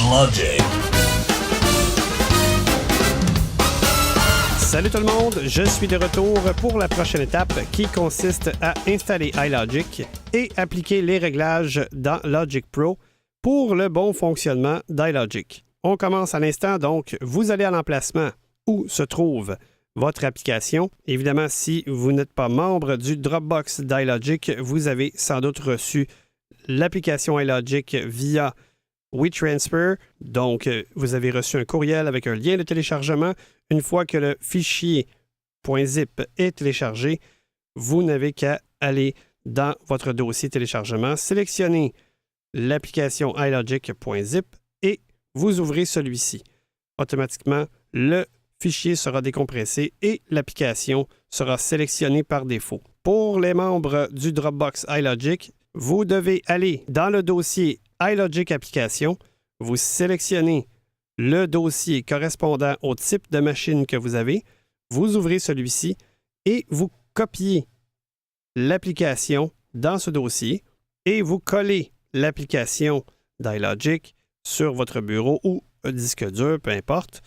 iLogic. Salut tout le monde, je suis de retour pour la prochaine étape qui consiste à installer iLogic et appliquer les réglages dans Logic Pro pour le bon fonctionnement d'iLogic. On commence à l'instant, donc vous allez à l'emplacement où se trouve votre application. Évidemment, si vous n'êtes pas membre du Dropbox d'iLogic, vous avez sans doute reçu l'application iLogic via WeTransfer. Donc, vous avez reçu un courriel avec un lien de téléchargement. Une fois que le fichier .zip est téléchargé, vous n'avez qu'à aller dans votre dossier téléchargement, sélectionner l'application iLogic.zip et vous ouvrez celui-ci. Automatiquement, le fichier sera décompressé et l'application sera sélectionnée par défaut. Pour les membres du Dropbox iLogic, vous devez aller dans le dossier iLogic Application, vous sélectionnez le dossier correspondant au type de machine que vous avez, vous ouvrez celui-ci et vous copiez l'application dans ce dossier et vous collez l'application d'iLogic sur votre bureau ou un disque dur, peu importe,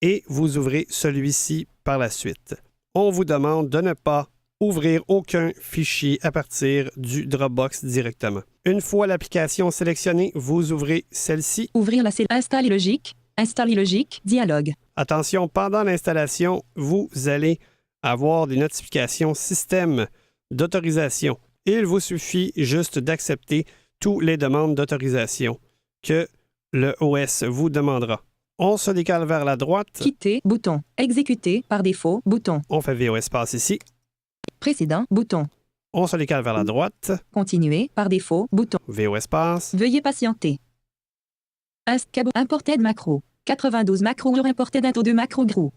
et vous ouvrez celui-ci par la suite. On vous demande de ne pas ouvrir aucun fichier à partir du Dropbox directement. Une fois l'application sélectionnée, vous ouvrez celle-ci. Ouvrir la cellule Installer Logic, dialogue. Attention, pendant l'installation, vous allez avoir des notifications système d'autorisation. Il vous suffit juste d'accepter toutes les demandes d'autorisation que le OS vous demandera. On se décale vers la droite. Quitter, bouton. Exécuter, par défaut, bouton. On fait VO espace ici. Précédent, bouton. On se décale vers la droite. Continuer, par défaut, bouton. VO espace. Veuillez patienter. Imported macro. 92 macro or imported into 2 macro group.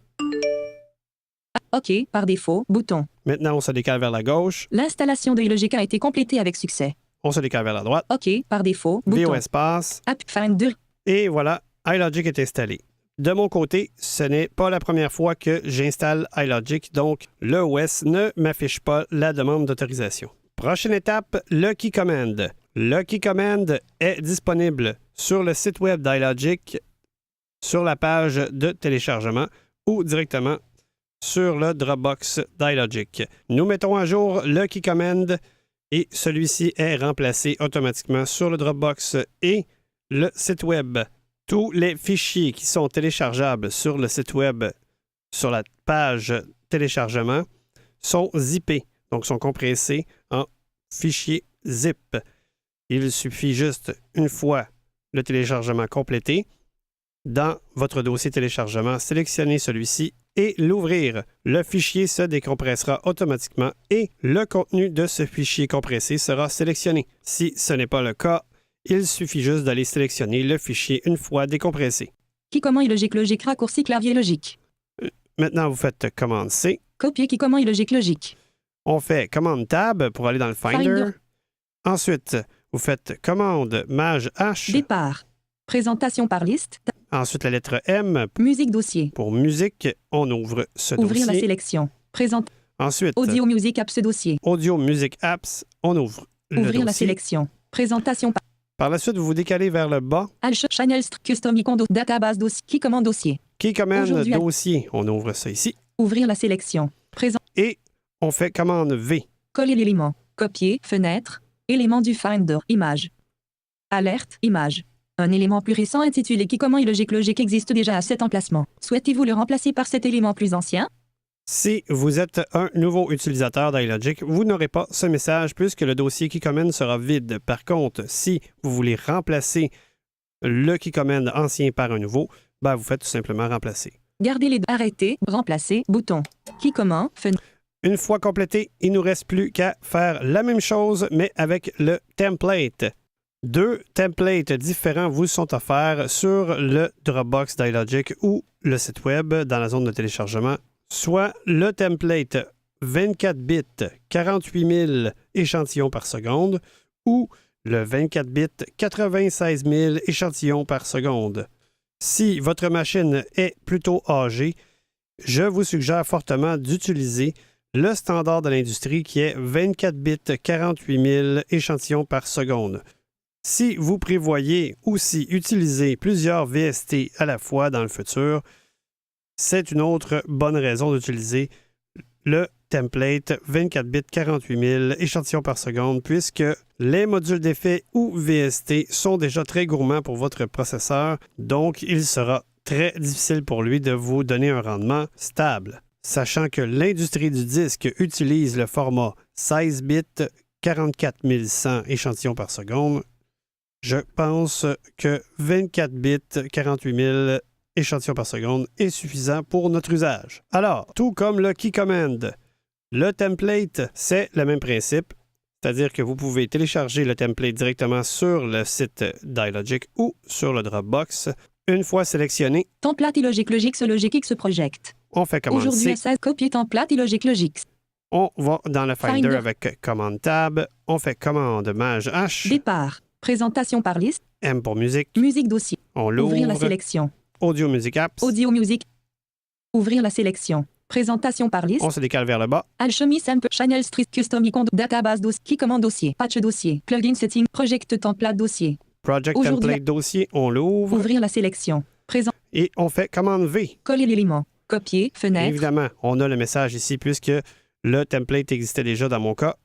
OK, par défaut, bouton. Maintenant, on se décale vers la gauche. L'installation de iLogic a été complétée avec succès. On se décale vers la droite. OK, par défaut, bouton. VO espace. App Finder. Et voilà, iLogic est installé. De mon côté, ce n'est pas la première fois que j'installe iLogic, donc le OS ne m'affiche pas la demande d'autorisation. Prochaine étape, le Key Command. Le Key Command est disponible sur le site web d'iLogic, sur la page de téléchargement ou directement sur le Dropbox d'iLogic. Nous mettons à jour le Key Command et celui-ci est remplacé automatiquement sur le Dropbox et le site web. Tous les fichiers qui sont téléchargeables sur le site web, sur la page téléchargement, sont zippés, donc sont compressés en fichiers zip. Il suffit juste, une fois le téléchargement complété, dans votre dossier téléchargement, sélectionner celui-ci et l'ouvrir. Le fichier se décompressera automatiquement et le contenu de ce fichier compressé sera sélectionné. Si ce n'est pas le cas, il suffit juste d'aller sélectionner le fichier une fois décompressé. Qui comment iLogic Logic raccourci clavier logique. Maintenant, vous faites commande C. Copier qui comment iLogic logique. On fait commande Tab pour aller dans le Finder. Ensuite, vous faites commande Maj H. Départ. Présentation par liste. Ensuite, la lettre M. Musique dossier. Pour musique, on ouvre ce Ouvrir dossier. la sélection. Présente. Ensuite, Audio musique apps dossier. Audio Music Apps, on ouvre le Ouvrir la dossier. sélection. Présentation par Par la suite, vous vous décalez vers le bas. Channel Custom Icondo Database dossier. Qui commande dossier. Key Command Aujourd'hui, dossier, on ouvre ça ici. Ouvrir la sélection. Présent. Et on fait commande V. Coller l'élément. Copier. Fenêtre. Élément du Finder. Image. Alerte. Image. Un élément plus récent intitulé Qui comment iLogic Logic existe déjà à cet emplacement. Souhaitez-vous le remplacer par cet élément plus ancien? Si vous êtes un nouveau utilisateur d'iLogic, vous n'aurez pas ce message puisque le dossier Key Command sera vide. Par contre, si vous voulez remplacer le Key Command ancien par un nouveau, vous faites tout simplement remplacer. Gardez les arrêter, remplacer, bouton. Qui comment, fenêtre. Une fois complété, il ne nous reste plus qu'à faire la même chose, mais avec le template. 2 templates différents vous sont offerts sur le Dropbox d'iLogic ou le site web dans la zone de téléchargement, soit le template 24 bits 48 000 échantillons par seconde ou le 24 bits 96 000 échantillons par seconde. Si votre machine est plutôt âgée, je vous suggère fortement d'utiliser le standard de l'industrie qui est 24 bits 48 000 échantillons par seconde. Si vous prévoyez aussi utiliser plusieurs VST à la fois dans le futur, c'est une autre bonne raison d'utiliser le template 24 bits 48 000 échantillons par seconde, puisque les modules d'effet ou VST sont déjà très gourmands pour votre processeur, donc il sera très difficile pour lui de vous donner un rendement stable. Sachant que l'industrie du disque utilise le format 16 bits 44 100 échantillons par seconde, je pense que 24 bits 48 000 échantillons par seconde est suffisant pour notre usage. Alors, tout comme le Key Command, le template, c'est le même principe, c'est-à-dire que vous pouvez télécharger le template directement sur le site d'iLogic ou sur le Dropbox. Une fois sélectionné, Template iLogic Logix Logic X Project. on fait commande Aujourd'hui C. à 16 copier template iLogic Logix. On va dans le Finder Finder. avec commande Tab. On fait commande Maj H. Départ. Présentation par liste. M pour musique. Musique dossier. On Ouvrir la l'ouvre. sélection. Audio Music Apps. Audio music. Ouvrir la sélection. Présentation par liste. On se décale vers le bas. Alchemy Sample Channel Street Custom Icon Database Dossier Key Command Dossier Patch Dossier Plugin Setting Project Template Dossier. Project Aujourd'hui- Template Dossier. On l'ouvre. Ouvrir la sélection. Présent. Et on fait commande V. Coller l'élément. Copier. Fenêtre. Évidemment, on a le message ici puisque le template existait déjà dans mon cas.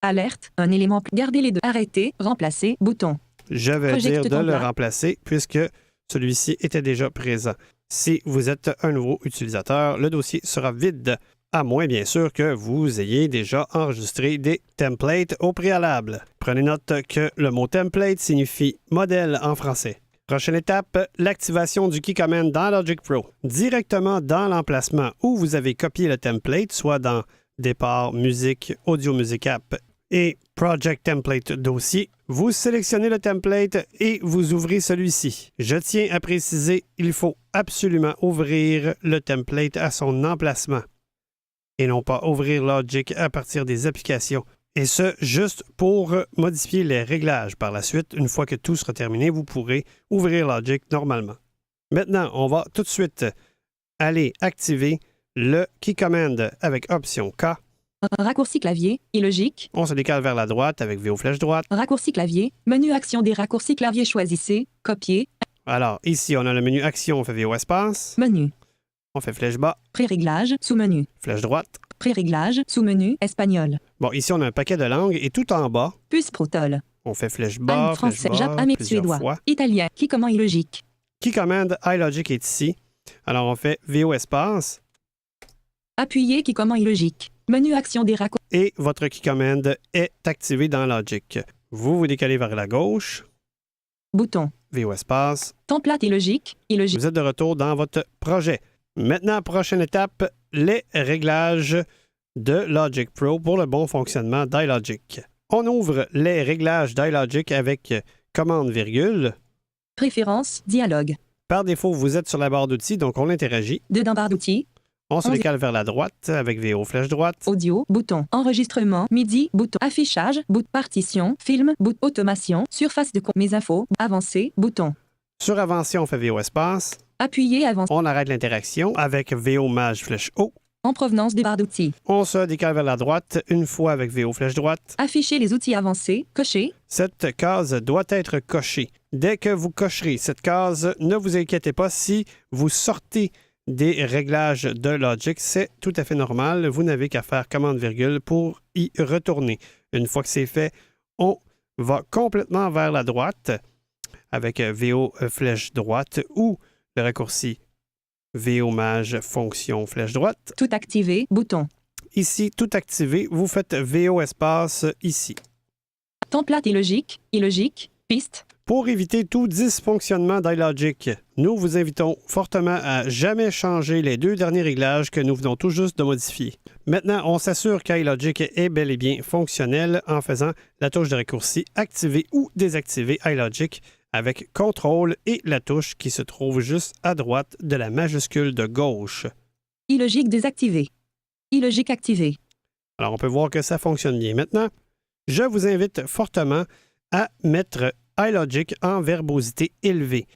Alerte. Un élément. Garder les deux. Arrêter. Remplacer. Bouton. Je vais Project dire de le template. remplacer puisque celui-ci était déjà présent. Si vous êtes un nouveau utilisateur, le dossier sera vide, à moins bien sûr que vous ayez déjà enregistré des templates au préalable. Prenez note que le mot template signifie modèle en français. Prochaine étape, l'activation du Key Command dans Logic Pro. Directement dans l'emplacement où vous avez copié le template, soit dans Départ, Musique, Audio Music App et Project Template Dossier, vous sélectionnez le template et vous ouvrez celui-ci. Je tiens à préciser, il faut absolument ouvrir le template à son emplacement et non pas ouvrir Logic à partir des applications. Et ce, juste pour modifier les réglages. Par la suite, une fois que tout sera terminé, vous pourrez ouvrir Logic normalement. Maintenant, on va tout de suite aller activer le Key Command avec option K. Raccourci clavier. iLogic. On se décale vers la droite avec VO flèche droite. Raccourci clavier. Menu action des raccourcis clavier. Choisissez. Copier. Alors, ici, on a le menu Action, on fait VO espace. Menu. On fait flèche bas, Pré-réglage. Sous-menu. flèche droite. Pré-réglage. Sous-menu. Espagnol. Bon, ici, on a un paquet de langues et tout en bas, Puce Protol. on fait flèche bas, Allemand, français, flèche bas, japonais, plusieurs suédois, fois. italien. Key Command iLogic. Key Command iLogic est ici. Alors, on fait VO espace Appuyez Key Command iLogic. Menu action des raccourcis. et votre Key Command est activé dans Logic. Vous vous décalez vers la gauche, Bouton. VO espace. Template iLogic. iLogic. Vous êtes de retour dans votre projet. Maintenant, prochaine étape, les réglages de Logic Pro pour le bon fonctionnement d'iLogic. On ouvre les réglages d'iLogic avec commande virgule. Préférences. Dialogue. Par défaut, vous êtes sur la barre d'outils, donc on interagit. Dedans barre d'outils. On se On- décale vers la droite avec VO flèche droite. Audio. Bouton. Enregistrement. MIDI. Bouton. Affichage. Bouton. Partition. Film. Bouton. Automation. Surface de compte. Mes infos. Avancé. Bouton. Sur avancé, on fait VO espace. Appuyez avant. On arrête l'interaction avec VO Maj flèche haut. En provenance des barres d'outils. On se décale vers la droite une fois avec VO flèche droite. Afficher les outils avancés. Cocher. Cette case doit être cochée. Dès que vous cocherez cette case, ne vous inquiétez pas si vous sortez des réglages de Logic, c'est tout à fait normal. Vous n'avez qu'à faire commande virgule pour y retourner. Une fois que c'est fait, on va complètement vers la droite avec VO flèche droite ou le raccourci VO Maj fonction flèche droite. Tout activé. Bouton. Ici, tout activé, vous faites VO espace ici. Template iLogic. iLogic. Piste. Pour éviter tout dysfonctionnement d'iLogic, nous vous invitons fortement à jamais changer les deux derniers réglages que nous venons tout juste de modifier. Maintenant, on s'assure qu'iLogic est bel et bien fonctionnel en faisant la touche de raccourci activer ou désactiver iLogic avec CTRL et la touche qui se trouve juste à droite de la majuscule de gauche. iLogic désactivé. iLogic activé. Alors, on peut voir que ça fonctionne bien. Maintenant, je vous invite fortement à mettre iLogic en verbosité élevée.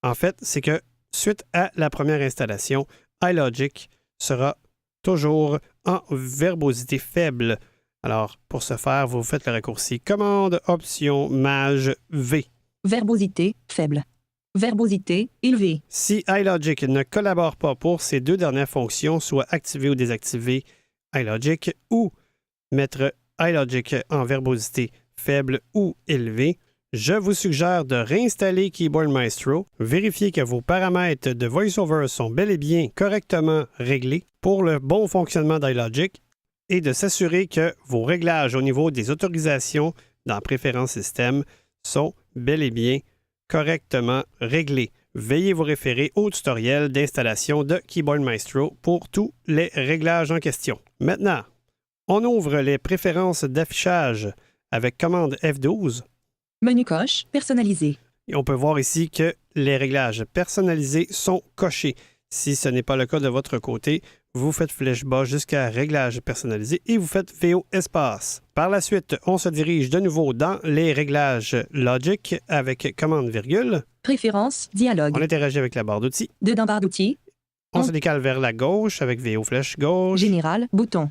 En fait, c'est que suite à la première installation, iLogic sera toujours en verbosité faible. Alors, pour ce faire, vous faites le raccourci commande, option, maj, V. Verbosité, faible. Verbosité, élevée. Si iLogic ne collabore pas pour ces deux dernières fonctions, soit activer ou désactiver iLogic ou mettre iLogic en verbosité faible ou élevée, je vous suggère de réinstaller Keyboard Maestro, vérifier que vos paramètres de VoiceOver sont bel et bien correctement réglés pour le bon fonctionnement d'iLogic et de s'assurer que vos réglages au niveau des autorisations dans Préférences système sont bel et bien correctement réglés. Veuillez vous référer au tutoriel d'installation de Keyboard Maestro pour tous les réglages en question. Maintenant, on ouvre les préférences d'affichage avec commande F12. Menu coche, personnalisé. Et on peut voir ici que les réglages personnalisés sont cochés. Si ce n'est pas le cas de votre côté, vous faites flèche bas jusqu'à réglages personnalisés et vous faites VO espace. Par la suite, on se dirige de nouveau dans les réglages Logic avec commande virgule. Préférences, dialogue. On interagit avec la barre d'outils. Dedans barre d'outils. On se décale vers la gauche avec VO flèche gauche. Général, bouton.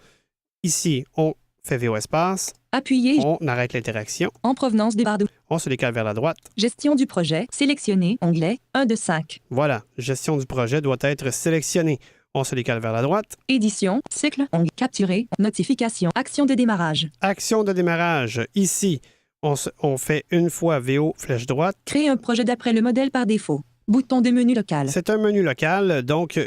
Ici, on fait VO espace. Appuyez On arrête l'interaction. en provenance des barres d'outils. On se décale vers la droite. Gestion du projet, sélectionné, onglet, 1 de 5. Voilà, gestion du projet doit être sélectionnée. On se décale vers la droite. Édition, cycle, onglet, capturé, notification, action de démarrage. Action de démarrage. Ici, on fait une fois VO flèche droite. Créer un projet d'après le modèle par défaut. Bouton de menu local. C'est un menu local, donc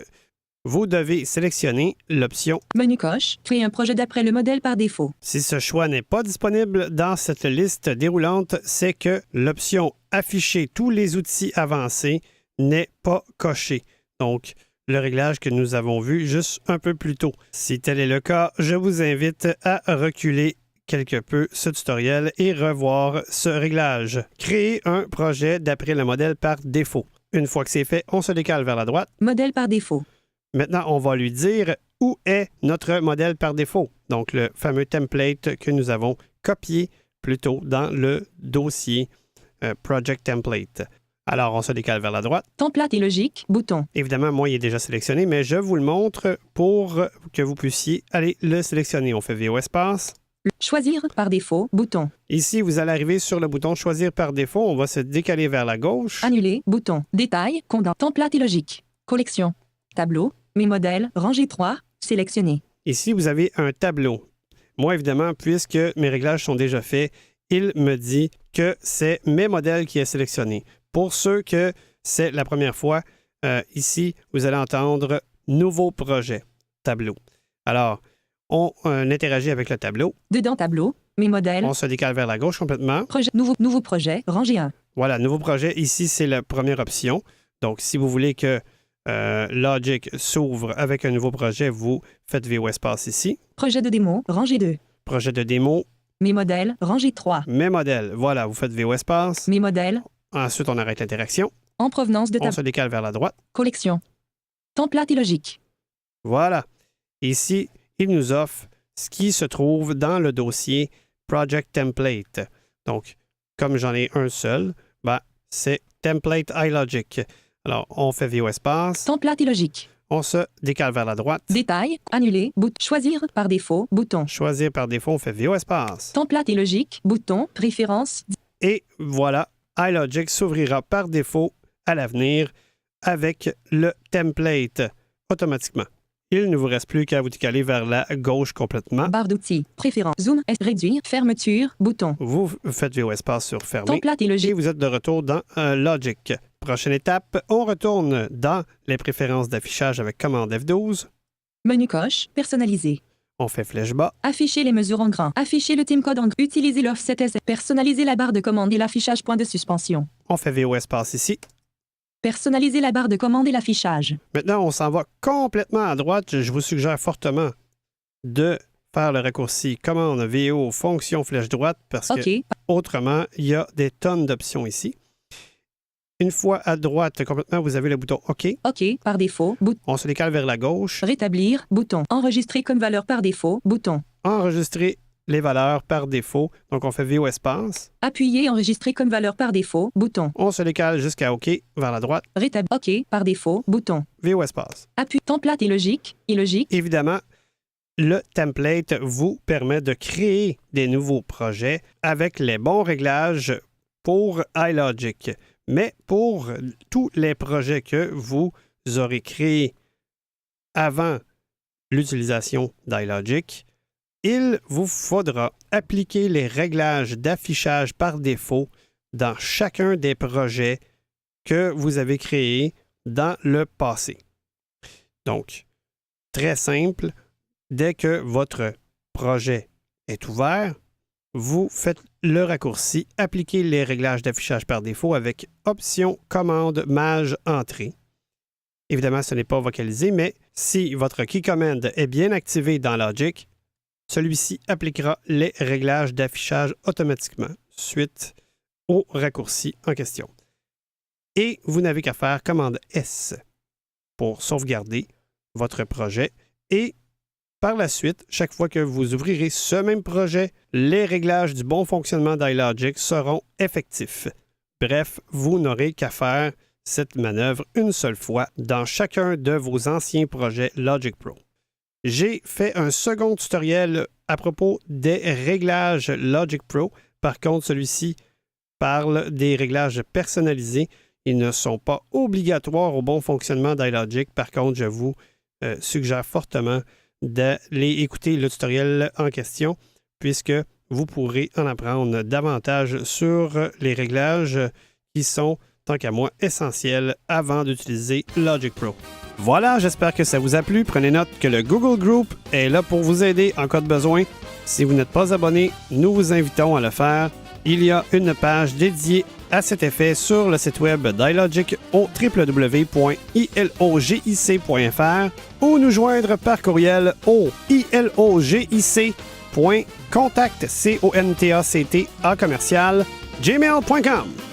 vous devez sélectionner l'option. Menu coche, créer un projet d'après le modèle par défaut. Si ce choix n'est pas disponible dans cette liste déroulante, c'est que l'option afficher tous les outils avancés n'est pas cochée. Donc, le réglage que nous avons vu juste un peu plus tôt. Si tel est le cas, je vous invite à reculer quelque peu ce tutoriel et revoir ce réglage. Créer un projet d'après le modèle par défaut. Une fois que c'est fait, on se décale vers la droite. Modèle par défaut. Maintenant, on va lui dire où est notre modèle par défaut. Donc, le fameux template que nous avons copié plus tôt dans le dossier Project Template. Alors, on se décale vers la droite. Template et logique, bouton. Évidemment, moi, il est déjà sélectionné, mais je vous le montre pour que vous puissiez aller le sélectionner. On fait VO espace. Choisir par défaut, bouton. Ici, vous allez arriver sur le bouton Choisir par défaut. On va se décaler vers la gauche. Annuler, bouton. Détail, condensé. Template et logique. Collection. Tableau. Mes modèles, rangée 3, sélectionné. Ici, vous avez un tableau. Moi, évidemment, puisque mes réglages sont déjà faits, il me dit que c'est mes modèles qui est sélectionné. Pour ceux que c'est la première fois, ici, vous allez entendre « Nouveau projet », tableau. Alors, on interagit avec le tableau. Dedans tableau, mes modèles. On se décale vers la gauche complètement. Projet, nouveau projet, rangée 1. Voilà, nouveau projet. Ici, c'est la première option. Donc, si vous voulez que Logic s'ouvre avec un nouveau projet, vous faites VO espace ici. Projet de démo, rangée 2. Projet de démo. Mes modèles, rangée 3. Mes modèles. Voilà, vous faites VO espace. Mes modèles. Ensuite, on arrête l'interaction. En provenance de On se décale vers la droite. Collection. Template et logique. Voilà. Ici, il nous offre ce qui se trouve dans le dossier Project Template. Donc, comme j'en ai un seul, c'est Template iLogic. Alors, on fait VO espace. Template et logique. On se décale vers la droite. Détail, annuler, choisir par défaut, bouton. Choisir par défaut, on fait VO espace. Template et logique, bouton, préférence. Et voilà, iLogic s'ouvrira par défaut à l'avenir avec le template automatiquement. Il ne vous reste plus qu'à vous décaler vers la gauche complètement. Barre d'outils, préférence, zoom, réduire, fermeture, bouton. Vous faites VO espace sur fermer. Template et logique. Et vous êtes de retour dans Logic. Prochaine étape, on retourne dans les préférences d'affichage avec commande F12. Menu coche, personnalisé. On fait flèche bas. Afficher les mesures en grand. Afficher le timecode en grand. Utiliser l'offset S. Personnaliser la barre de commande et l'affichage point de suspension. On fait VO espace ici. Personnaliser la barre de commande et l'affichage. Maintenant, on s'en va complètement à droite. Je vous suggère fortement de faire le raccourci commande VO fonction flèche droite parce que autrement, il y a des tonnes d'options ici. Une fois à droite complètement, vous avez le bouton OK. OK, par défaut, bouton. On se décale vers la gauche. Rétablir, bouton. Enregistrer comme valeur par défaut, bouton. Enregistrer les valeurs par défaut. Donc, on fait VO espace. Appuyer enregistrer comme valeur par défaut, bouton. On se décale jusqu'à OK vers la droite. Rétablir, OK, par défaut, bouton. VO espace. Appuie, template et logique, illogique. Évidemment, le template vous permet de créer des nouveaux projets avec les bons réglages pour iLogic. Mais pour tous les projets que vous aurez créés avant l'utilisation d'iLogic, il vous faudra appliquer les réglages d'affichage par défaut dans chacun des projets que vous avez créés dans le passé. Donc, très simple, dès que votre projet est ouvert, vous faites le raccourci « Appliquer les réglages d'affichage par défaut » avec Option Commande Maj Entrée. Évidemment, ce n'est pas vocalisé, mais si votre Key Command est bien activé dans Logic, celui-ci appliquera les réglages d'affichage automatiquement suite au raccourci en question. Et vous n'avez qu'à faire commande S pour sauvegarder votre projet et par la suite, chaque fois que vous ouvrirez ce même projet, les réglages du bon fonctionnement d'iLogic seront effectifs. Bref, vous n'aurez qu'à faire cette manœuvre une seule fois dans chacun de vos anciens projets Logic Pro. J'ai fait un second tutoriel à propos des réglages Logic Pro. Par contre, celui-ci parle des réglages personnalisés. Ils ne sont pas obligatoires au bon fonctionnement d'iLogic. Par contre, je vous suggère fortement d'aller écouter le tutoriel en question puisque vous pourrez en apprendre davantage sur les réglages qui sont, tant qu'à moi, essentiels avant d'utiliser Logic Pro. Voilà, j'espère que ça vous a plu. Prenez note que le Google Group est là pour vous aider en cas de besoin. Si vous n'êtes pas abonné, nous vous invitons à le faire. Il y a une page dédiée à cet effet sur le site web d'iLogic au www.ilogic.fr ou nous joindre par courriel au ilogic.contact@gmail.com.